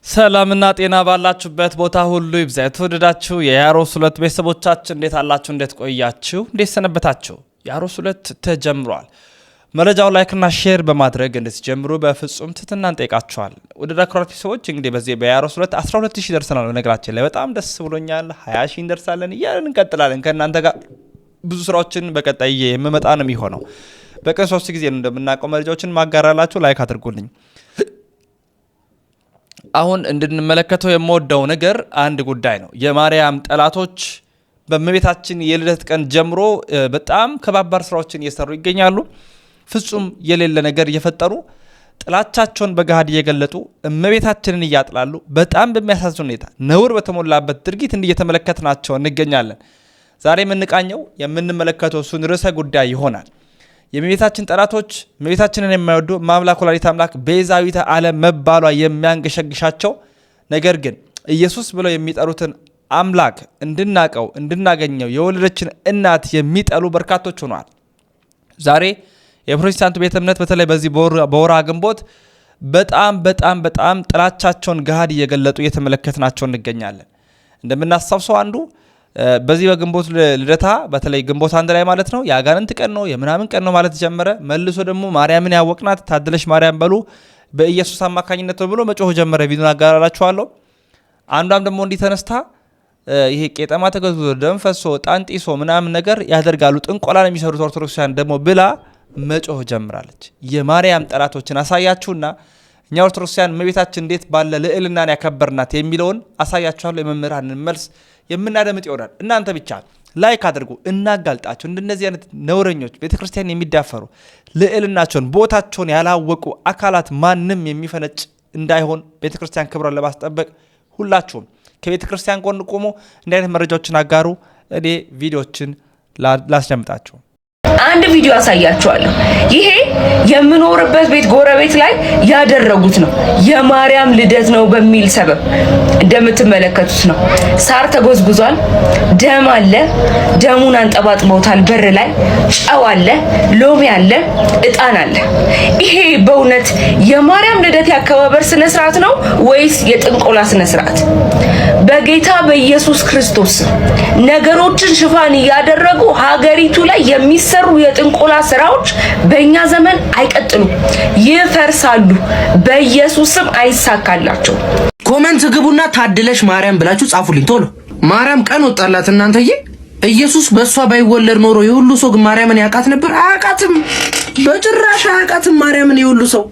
ሰላምና ጤና ባላችሁበት ቦታ ሁሉ ይብዛ። የተወደዳችሁ የያሮስ 2 ቤተሰቦቻችን እንዴት አላችሁ? እንዴት ቆያችሁ? እንዴት ሰነበታችሁ? ያሮስ 2 ተጀምሯል። መረጃው ላይክና ሼር በማድረግ እንድትጀምሩ በፍጹም ትህትና እንጠይቃችኋለን። ወደ ዳክሮት ቤተሰቦች እንግዲህ በዚህ በያሮስ 2 12000 ደርሰናል። ነገራችን ላይ በጣም ደስ ብሎኛል። 20000 እንደርሳለን እያልን እንቀጥላለን። ከእናንተ ጋር ብዙ ስራዎችን በቀጣይ የምመጣ ነው የሚሆነው። በቀን 3 ጊዜ ነው እንደምናውቀው መረጃዎችን ማጋራላችሁ። ላይክ አድርጉልኝ። አሁን እንድንመለከተው የምወደው ነገር አንድ ጉዳይ ነው። የማርያም ጠላቶች በእመቤታችን የልደት ቀን ጀምሮ በጣም ከባባር ስራዎችን እየሰሩ ይገኛሉ። ፍጹም የሌለ ነገር እየፈጠሩ ጥላቻቸውን በገሃድ እየገለጡ እመቤታችንን እያጥላሉ በጣም በሚያሳዝን ሁኔታ ነውር በተሞላበት ድርጊት እየተመለከትናቸው እንገኛለን። ዛሬ የምንቃኘው የምንመለከተው እሱን ርዕሰ ጉዳይ ይሆናል። የእመቤታችን ጠላቶች እመቤታችንን የማይወዱ ማምላክ ወላዲተ አምላክ ቤዛዊተ ዓለም መባሏ የሚያንገሸግሻቸው ነገር ግን ኢየሱስ ብለው የሚጠሩትን አምላክ እንድናቀው እንድናገኘው የወለደችን እናት የሚጠሉ በርካቶች ሆነዋል። ዛሬ የፕሮቴስታንት ቤተ እምነት በተለይ በዚህ በወርሃ ግንቦት በጣም ጥላቻቸውን ገሃድ እየገለጡ እየተመለከትናቸው እንገኛለን። እንደምናስታውሰው አንዱ በዚህ በግንቦት ልደታ በተለይ ግንቦት 1 ላይ ማለት ነው የአጋንንት ቀን ነው የምናምን ቀን ነው ማለት ጀመረ። መልሶ ደግሞ ማርያምን ያወቅናት ታደለሽ ማርያም በሉ በኢየሱስ አማካኝነት ብሎ መጮህ ጀመረ። ቪዲዮን አጋራላችኋለሁ። አንዷም ደግሞ እንዲተነስታ ይሄ ቄጠማ ተገዝቶ ደም ፈሶ ጣንጢሶ ምናምን ነገር ያደርጋሉ ጥንቆላን የሚሰሩት ኦርቶዶክሳውያን ደግሞ ብላ መጮህ ጀምራለች። የማርያም ጠላቶችን አሳያችሁና እኛ ኦርቶዶክሳውያን እመቤታችን እንዴት ባለ ልዕልናን ያከበርናት የሚለውን አሳያችኋለሁ። የመምህራንን መልስ የምናደምጥ ይሆናል። እናንተ ብቻ ላይክ አድርጉ፣ እናጋልጣቸው። እንደነዚህ አይነት ነውረኞች ቤተክርስቲያን የሚዳፈሩ ልዕልናቸውን ቦታቸውን ያላወቁ አካላት ማንም የሚፈነጭ እንዳይሆን ቤተክርስቲያን ክብሯን ለማስጠበቅ ሁላችሁም ከቤተክርስቲያን ጎን ቆሞ እንዲህ አይነት መረጃዎችን አጋሩ። እኔ ቪዲዮዎችን ላስደምጣችሁ። አንድ ቪዲዮ አሳያችኋለሁ። ይሄ የምኖርበት ቤት ጎረቤት ላይ ያደረጉት ነው። የማርያም ልደት ነው በሚል ሰበብ እንደምትመለከቱት ነው። ሳር ተጎዝጉዟል፣ ደም አለ፣ ደሙን አንጠባጥበውታል። በር ላይ ጨው አለ፣ ሎሚ አለ፣ እጣን አለ። ይሄ በእውነት የማርያም ልደት ያከባበር ስነ ስርዓት ነው ወይስ የጥንቆላ ስነ ስርዓት? በጌታ በኢየሱስ ክርስቶስ ነገሮችን ሽፋን እያደረጉ ሀገሪቱ ላይ የሚሰሩ የጥንቆላ ስራዎች በእኛ ዘመን አይቀጥሉም፣ ይፈርሳሉ። በኢየሱስም አይሳካላቸው። ኮሜንት ግቡና ታድለሽ ማርያም ብላችሁ ጻፉልኝ ቶሎ። ማርያም ቀን ወጣላት እናንተዬ። ኢየሱስ በሷ ባይወለድ ኖሮ የሁሉ ሰው ግን ማርያምን ያውቃት ነበር? አያውቃትም፣ በጭራሽ አያውቃትም ማርያምን የሁሉ ሰው።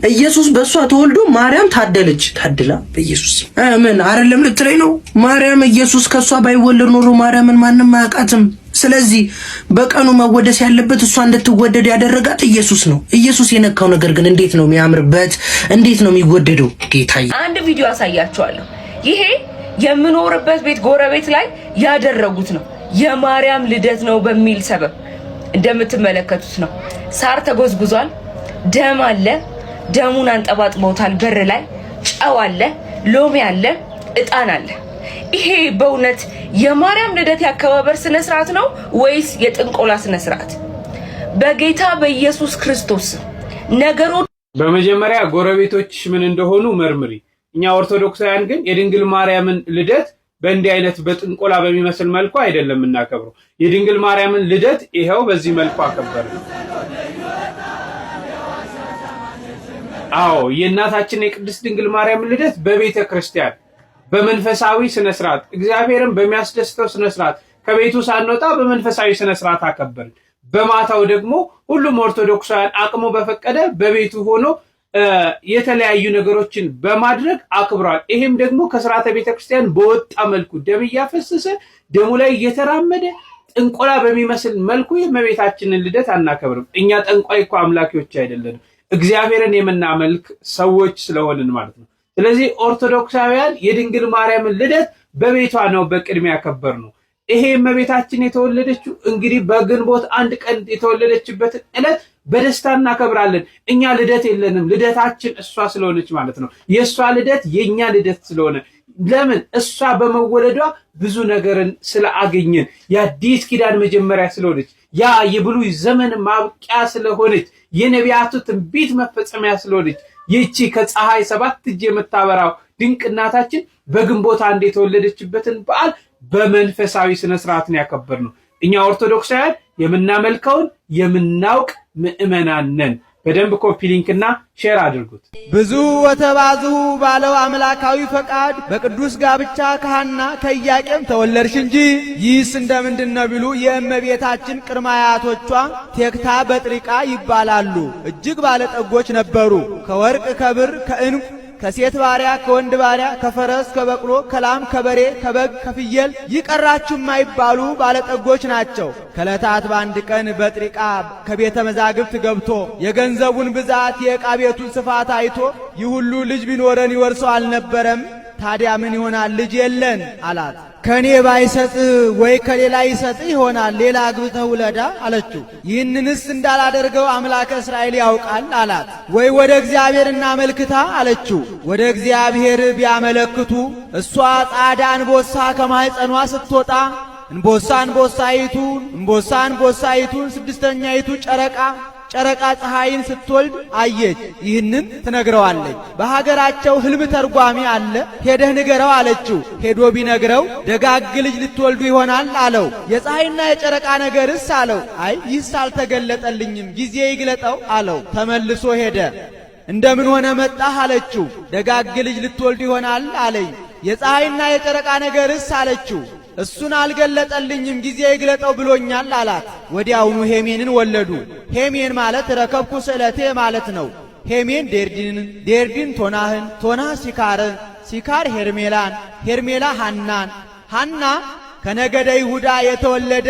ኢየሱስ በሷ ተወልዶ ማርያም ታደለች። ታድላ በኢየሱስ ምን አይደለም ልትለኝ ነው? ማርያም ኢየሱስ ከሷ ባይወለድ ኖሮ ማርያምን ማንም አያውቃትም። ስለዚህ በቀኑ መወደስ ያለበት እሷ እንድትወደድ ያደረጋት ኢየሱስ ነው። ኢየሱስ የነካው ነገር ግን እንዴት ነው የሚያምርበት? እንዴት ነው የሚወደደው? ጌታዬ አንድ ቪዲዮ አሳያችኋለሁ። ይሄ የምኖርበት ቤት ጎረቤት ላይ ያደረጉት ነው። የማርያም ልደት ነው በሚል ሰበብ እንደምትመለከቱት ነው። ሳር ተጎዝጉዟል፣ ደም አለ፣ ደሙን አንጠባጥበውታል። በር ላይ ጨው አለ፣ ሎሚ አለ፣ እጣን አለ። ይሄ በእውነት የማርያም ልደት ያከባበር ስነ ስርዓት ነው ወይስ የጥንቆላ ስነ ስርዓት? በጌታ በኢየሱስ ክርስቶስ ነገሮች በመጀመሪያ ጎረቤቶች ምን እንደሆኑ መርምሪ። እኛ ኦርቶዶክሳውያን ግን የድንግል ማርያምን ልደት በእንዲህ አይነት በጥንቆላ በሚመስል መልኩ አይደለም እናከብረው። የድንግል ማርያምን ልደት ይሄው በዚህ መልኩ አከበርን። አዎ የእናታችን የቅድስት ድንግል ማርያምን ልደት በቤተ ክርስቲያን በመንፈሳዊ ስነ ስርዓት እግዚአብሔርን በሚያስደስተው ስነ ስርዓት ከቤቱ ሳንወጣ በመንፈሳዊ ስነ ስርዓት አከበርን። በማታው ደግሞ ሁሉም ኦርቶዶክሳውያን አቅሙ በፈቀደ በቤቱ ሆኖ የተለያዩ ነገሮችን በማድረግ አክብሯል። ይሄም ደግሞ ከስርዓተ ቤተክርስቲያን በወጣ መልኩ ደም እያፈሰሰ ደሙ ላይ እየተራመደ ጥንቆላ በሚመስል መልኩ የእመቤታችንን ልደት አናከብርም። እኛ ጠንቋይ እኮ አምላኪዎች አይደለንም፣ እግዚአብሔርን የምናመልክ ሰዎች ስለሆንን ማለት ነው። ስለዚህ ኦርቶዶክሳውያን የድንግል ማርያምን ልደት በቤቷ ነው በቅድሚያ ያከበር ነው። ይሄ እመቤታችን የተወለደችው እንግዲህ በግንቦት 1 ቀን የተወለደችበትን ዕለት በደስታ እናከብራለን። እኛ ልደት የለንም፣ ልደታችን እሷ ስለሆነች ማለት ነው። የእሷ ልደት የኛ ልደት ስለሆነ ለምን እሷ በመወለዷ ብዙ ነገርን ስለአገኘን የአዲስ ኪዳን መጀመሪያ ስለሆነች ያ የብሉይ ዘመን ማብቂያ ስለሆነች የነቢያቱ ትንቢት መፈጸሚያ ስለሆነች ይህቺ ከፀሐይ 7 እጅ የምታበራው ድንቅ እናታችን በግንቦት አንድ የተወለደችበትን በዓል በመንፈሳዊ ስነ ስርዓት ነው ያከበርነው። እኛ ኦርቶዶክሳውያን የምናመልከውን የምናውቅ ምእመናን ነን። በደንብ ኮፒ ሊንክና ሼር አድርጉት። ብዙ ወተባዙ ባለው አምላካዊ ፈቃድ በቅዱስ ጋብቻ ከሐና ከኢያቄም ተወለድሽ እንጂ ይህስ እንደምንድነው ቢሉ የእመቤታችን ቅድመ አያቶቿ ቴክታ በጥሪቃ ይባላሉ። እጅግ ባለጠጎች ነበሩ። ከወርቅ ከብር ከዕንቁ ከሴት ባሪያ ከወንድ ባሪያ ከፈረስ ከበቅሎ ከላም ከበሬ ከበግ ከፍየል ይቀራችሁ የማይባሉ ባለጠጎች ናቸው። ከዕለታት በአንድ ቀን በጥሪቃ ከቤተ መዛግብት ገብቶ የገንዘቡን ብዛት የዕቃ ቤቱን ስፋት አይቶ ይህ ሁሉ ልጅ ቢኖረን ይወርሰው አልነበረም? ታዲያ ምን ይሆናል ልጅ የለን አላት። ከኔ ባይሰጥ ወይ ከሌላ ይሰጥ ይሆናል፣ ሌላ አግብተህ ውለዳ አለችው። ይህንንስ እንዳላደርገው አምላከ እስራኤል ያውቃል አላት። ወይ ወደ እግዚአብሔር እናመልክታ አለችው። ወደ እግዚአብሔር ቢያመለክቱ እሷ ጻዳ አንበሳ ከማኅፀኗ ስትወጣ እንቦሳይቱን ስድስተኛይቱ ጨረቃ ፀሐይን ስትወልድ አየች። ይህንን ትነግረዋለች። በሀገራቸው ሕልም ተርጓሚ አለ፣ ሄደህ ንገረው አለችው። ሄዶ ቢነግረው ደጋግ ልጅ ልትወልዱ ይሆናል አለው። የፀሐይና የጨረቃ ነገርስ አለው። አይ ይህስ አልተገለጠልኝም፣ ጊዜ ይግለጠው አለው። ተመልሶ ሄደ። እንደምን ሆነ መጣህ አለችው። ደጋግ ልጅ ልትወልዱ ይሆናል አለኝ። የፀሐይና የጨረቃ ነገርስ አለችው። እሱን አልገለጠልኝም፣ ጊዜ ይግለጠው ብሎኛል አላት። ወዲያውኑ ሄሜንን ወለዱ። ሄሜን ማለት ረከብኩ ስዕለቴ ማለት ነው። ሄሜን ዴርዲን ቶናህን፣ ቶናህ ሲካር ሄርሜላን፣ ሄርሜላ ሐናን፣ ሐና ከነገደ ይሁዳ የተወለደ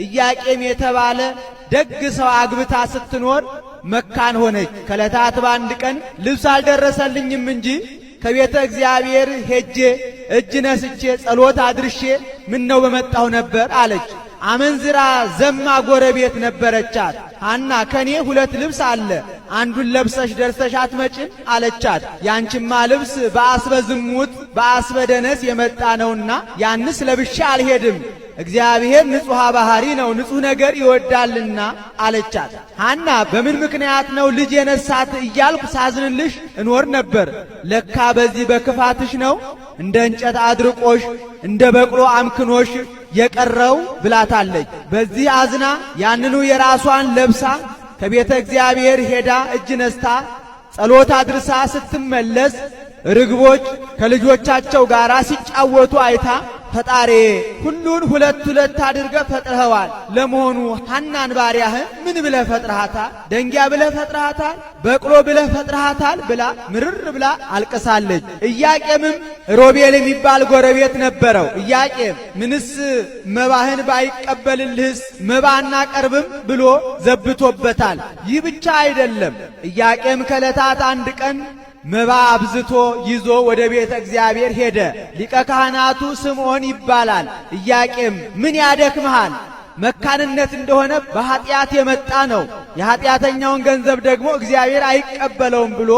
ኢያቄም የተባለ ደግ ሰው አግብታ ስትኖር መካን ሆነች። ከዕለታት በአንድ ቀን ልብስ አልደረሰልኝም እንጂ ከቤተ እግዚአብሔር ሄጄ እጅ ነስቼ ጸሎት አድርሼ ምን ነው በመጣሁ ነበር አለች። አመንዝራ ዘማ ጎረቤት ነበረቻት። ሐና ከኔ 2 ልብስ አለ፣ አንዱን ለብሰሽ ደርሰሽ አትመጭም አለቻት። ያንቺማ ልብስ በአስበ ዝሙት በአስበ ደነስ የመጣ ነውና ያንስ ለብሼ አልሄድም፣ እግዚአብሔር ንጹሕ ባህሪ ነው፣ ንጹሕ ነገር ይወዳልና አለቻት። ሐና በምን ምክንያት ነው ልጅ የነሳት እያልኩ ሳዝንልሽ እኖር ነበር፣ ለካ በዚህ በክፋትሽ ነው እንደ እንጨት አድርቆሽ እንደ በቅሎ አምክኖሽ የቀረው ብላታለች። በዚህ አዝና ያንኑ የራሷን ለብሳ ከቤተ እግዚአብሔር ሄዳ እጅ ነስታ ጸሎት አድርሳ ስትመለስ ርግቦች ከልጆቻቸው ጋር ሲጫወቱ አይታ ፈጣሪ ሁሉን 2 አድርገህ ፈጥረኸዋል። ለመሆኑ ሐናን ባሪያህን ምን ብለህ ፈጥረሃታል? ደንጊያ ብለህ ፈጥረሃታል? በቅሎ ብለህ ፈጥረሃታል? ብላ ምርር ብላ አልቅሳለች። ኢያቄምም ሮቤል የሚባል ጎረቤት ነበረው። ኢያቄም ምንስ መባህን ባይቀበልልህስ መባና ቀርብም ብሎ ዘብቶበታል። ይህ ብቻ አይደለም። ኢያቄም ከዕለታት አንድ ቀን መባ አብዝቶ ይዞ ወደ ቤተ እግዚአብሔር ሄደ። ሊቀ ካህናቱ ስምዖን ይባላል። ኢያቄም ምን ያደክምሃል? መካንነት እንደሆነ በኃጢአት የመጣ ነው፣ የኃጢአተኛውን ገንዘብ ደግሞ እግዚአብሔር አይቀበለውም ብሎ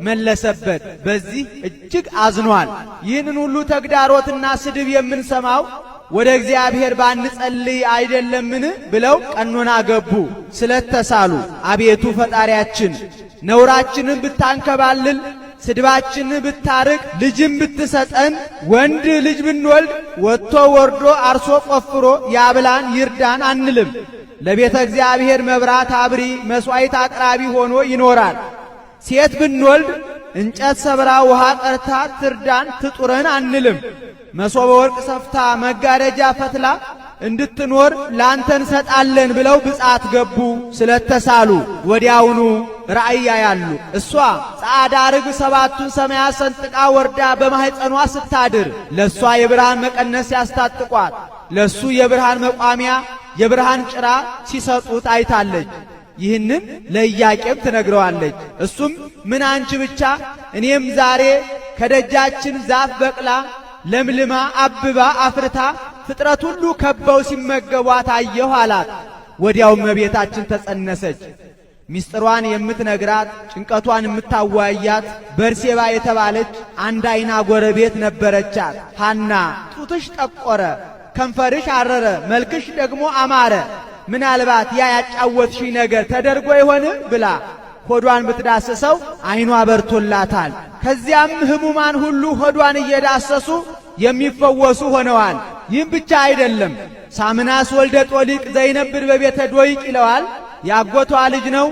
መለሰበት። በዚህ እጅግ አዝኗል። ይህንን ሁሉ ተግዳሮትና ስድብ የምንሰማው ወደ እግዚአብሔር ባንጸልይ አይደለምን ብለው ቀኖና ገቡ። ስለተሳሉ አቤቱ ፈጣሪያችን ነውራችንን ብታንከባልል ስድባችንን ብታርቅ ልጅም ብትሰጠን ወንድ ልጅ ብንወልድ ወጥቶ ወርዶ አርሶ ቆፍሮ ያብላን ይርዳን አንልም። ለቤተ እግዚአብሔር መብራት አብሪ መስዋዕት አቅራቢ ሆኖ ይኖራል። ሴት ብንወልድ እንጨት ሰብራ ውሃ ቀርታ ትርዳን ትጡረን አንልም። መሶበ ወርቅ ሰፍታ መጋረጃ ፈትላ እንድትኖር ላንተ እንሰጣለን ብለው ብጻት ገቡ። ስለተሳሉ ወዲያውኑ ራእይ ያያሉ። እሷ ጻዕዳ ርግብ 7ቱን ሰማያት ሰንጥቃ ወርዳ በማኅፀኗ ስታድር ለሷ የብርሃን መቀነስ ያስታጥቋት፣ ለሱ የብርሃን መቋሚያ የብርሃን ጭራ ሲሰጡት አይታለች። ይህንን ለኢያቄም ትነግረዋለች። እሱም ምን አንቺ ብቻ እኔም ዛሬ ከደጃችን ዛፍ በቅላ ለምልማ አብባ አፍርታ ፍጥረት ሁሉ ከበው ሲመገቧት አየሁ አላት። ወዲያው እመቤታችን ተጸነሰች። ሚስጥሯን የምትነግራት ጭንቀቷን የምታዋያት በርሴባ የተባለች አንድ አይና ጎረቤት ነበረቻት። ሐና ጡትሽ ጠቆረ፣ ከንፈርሽ አረረ፣ መልክሽ ደግሞ አማረ፣ ምናልባት ያ ያጫወትሽ ነገር ተደርጎ ይሆን ብላ ሆዷን ብትዳስሰው ዓይኗ በርቶላታል። ከዚያም ሕሙማን ሁሉ ሆዷን እየዳሰሱ የሚፈወሱ ሆነዋል። ይህም ብቻ አይደለም። ሳምናስ ወልደ ጦሊቅ ዘይነብር በቤተ ዶይቅ ይለዋል። ያጎቷ ልጅ ነው፣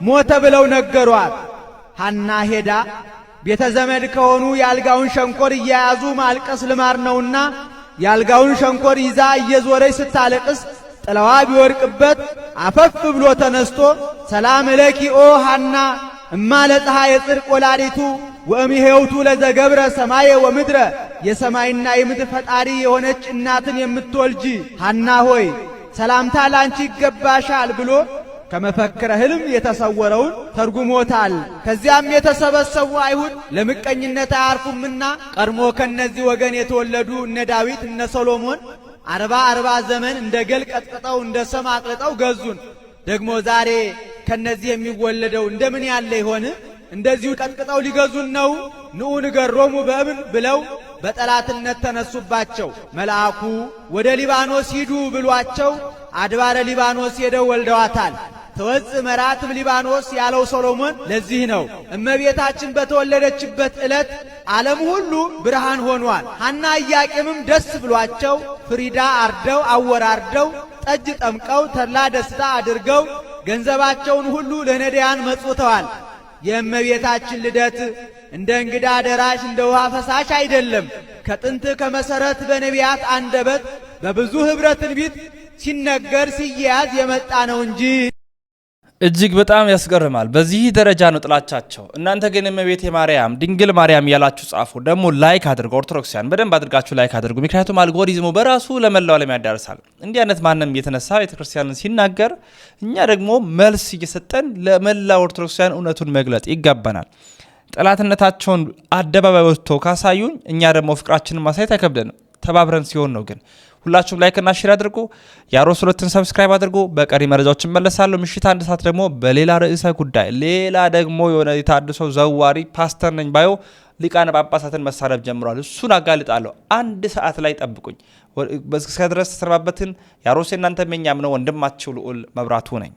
ሞተ ብለው ነገሯት። ሐና ሄዳ ቤተ ዘመድ ከሆኑ ያልጋውን ሸንኮር እየያዙ ማልቀስ ልማር ነውና ያልጋውን ሸንኮር ይዛ እየዞረች ስታለቅስ ጥለዋ ቢወርቅበት አፈፍ ብሎ ተነስቶ ሰላም ለኪ ኦ ሐና እማ ለፀሐይ የጽድቅ ወላዲቱ ወእምሄውቱ ለዘገብረ ሰማየ ወምድረ የሰማይና የምድር ፈጣሪ የሆነች እናትን የምትወልጂ ሐና ሆይ ሰላምታ ላንቺ ይገባሻል ብሎ ከመፈክረ ሕልም የተሰወረውን ተርጉሞታል። ከዚያም የተሰበሰቡ አይሁድ ለምቀኝነት አያርፉምና ቀድሞ ከነዚህ ወገን የተወለዱ እነ ዳዊት እነ ሰሎሞን 40 ዘመን እንደ ገል ቀጥቅጠው እንደ ሰም አቅልጠው ገዙን። ደግሞ ዛሬ ከነዚህ የሚወለደው እንደምን ያለ ይሆን? እንደዚሁ ቀጥቅጠው ሊገዙን ነው። ንዑ ንገሮሙ በእብን ብለው በጠላትነት ተነሱባቸው። መልአኩ ወደ ሊባኖስ ሂዱ ብሏቸው አድባረ ሊባኖስ ሄደው ወልደዋታል። ተወጽእ መራትም ሊባኖስ ያለው ሰሎሞን ለዚህ ነው። እመቤታችን በተወለደችበት ዕለት ዓለም ሁሉ ብርሃን ሆኗል። ሐና ኢያቄምም ደስ ብሏቸው ፍሪዳ አርደው አወራርደው ጠጅ ጠምቀው ተድላ ደስታ አድርገው ገንዘባቸውን ሁሉ ለነዳያን መጽውተዋል። የእመቤታችን ልደት እንደ እንግዳ ደራሽ እንደ ውሃ ፈሳሽ አይደለም። ከጥንት ከመሰረት በነቢያት አንደበት በብዙ ኅብረ ትንቢት ሲነገር ሲያዝ የመጣ ነው እንጂ። እጅግ በጣም ያስገርማል። በዚህ ደረጃ ነው ጥላቻቸው። እናንተ ግን እመቤቴ ማርያም ድንግል ማርያም ያላችሁ ጻፉ። ደግሞ ላይክ አድርጉ። ኦርቶዶክሳውያን በደንብ አድርጋችሁ ላይክ አድርጉ። ምክንያቱም አልጎሪዝሙ በራሱ ለመላው ዓለም ያዳርሳል። እንዲህ አይነት ማንም የተነሳ ቤተክርስቲያንን ሲናገር እኛ ደግሞ መልስ እየሰጠን ለመላው ኦርቶዶክሳውያን እውነቱን መግለጥ ይገባናል። ጠላትነታቸውን አደባባይ ወጥተው ካሳዩኝ እኛ ደግሞ ፍቅራችንን ማሳየት አይከብደንም። ተባብረን ሲሆን ነው። ግን ሁላችሁም ላይክ እና ሼር አድርጉ። ያሮስ 2ን ሰብስክራይብ አድርጉ። በቀሪ መረጃዎች እመለሳለሁ። ምሽት 1 ሰዓት ደግሞ በሌላ ርዕሰ ጉዳይ ሌላ ደግሞ የሆነ የታድሶ ዘዋሪ ፓስተር ነኝ ባዮ ሊቃነ ጳጳሳትን መሳረብ ጀምሯል። እሱን አጋልጣለሁ። 1 ሰዓት ላይ ጠብቁኝ። እስከ ድረስ ተሰናበትን። ያሮስ እናንተ መኛም ነው። ወንድማችሁ ልዑል መብራቱ ነኝ።